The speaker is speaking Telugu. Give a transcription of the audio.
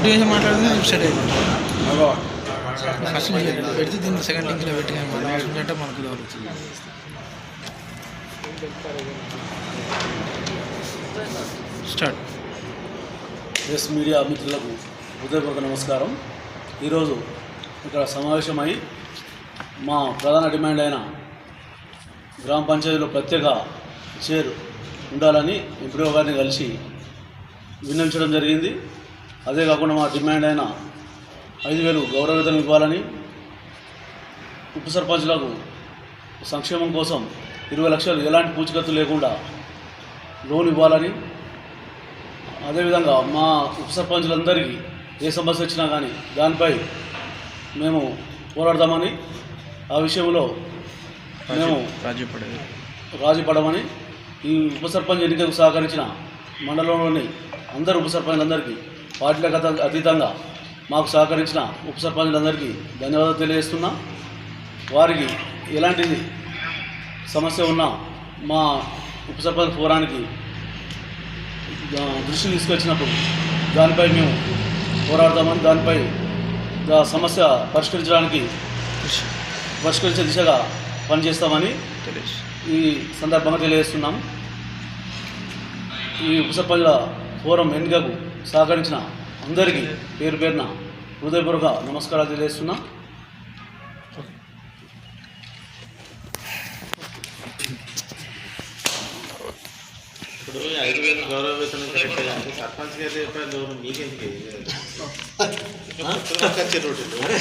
సిట్యువేషన్ మాట్లాడితే సెట్ అవుతుంది. ఫస్ట్ పెడితే దీన్ని సెకండ్ థింగ్లో పెట్టి కానీ మనం వేసుకుంటే మనకు దొరుకుతుంది. స్టార్ట్. ప్రెస్ మీడియా మిత్రులకు హృదయపూర్వక నమస్కారం. ఈరోజు ఇక్కడ సమావేశమై మా ప్రధాన డిమాండ్ అయిన గ్రామ పంచాయతీలో ప్రత్యేక చైర్ ఉండాలని ఎంపీడీఓ గారిని కలిసి విన్నవించడం జరిగింది. అదే కాకుండా మా డిమాండ్ అయిన 5,000 గౌరవవేతనం ఇవ్వాలని, ఉప సర్పంచ్లకు సంక్షేమం కోసం 20 లక్షలు ఎలాంటి పూచికత్తు లేకుండా లోన్ ఇవ్వాలని, అదేవిధంగా మా ఉప సర్పంచులందరికీ ఏ సమస్య వచ్చినా కానీ దానిపై మేము పోరాడదామని, ఆ విషయంలో మేము రాజీ పడమని, ఈ ఉప సర్పంచ్ ఎన్నికలకు సహకరించిన మండలంలోని అందరు ఉప సర్పంచులందరికీ పార్టీలకు అతీతంగా మాకు సహకరించిన ఉప సర్పంచులందరికీ ధన్యవాదాలు తెలియజేస్తున్నా. వారికి ఎలాంటి సమస్య ఉన్నా మా ఉప సర్పంచ్ ఫోరానికి దృష్టి తీసుకొచ్చినప్పుడు దానిపై మేము పోరాడతామని, దానిపై సమస్య పరిష్కరించే దిశగా పనిచేస్తామని ఈ సందర్భంగా తెలియజేస్తున్నాం. ఈ ఉప సర్పంచుల ఫోరం ఎన్నికకు సహకరించిన అందరికీ పేరు పేరున హృదయపూర్వక నమస్కారాలు తెలియజేస్తున్నా. ఇప్పుడు 5,000 గౌరవ వేతనం కరెక్ట్ అంటే సర్పంచ్ గారి మీకెందుకు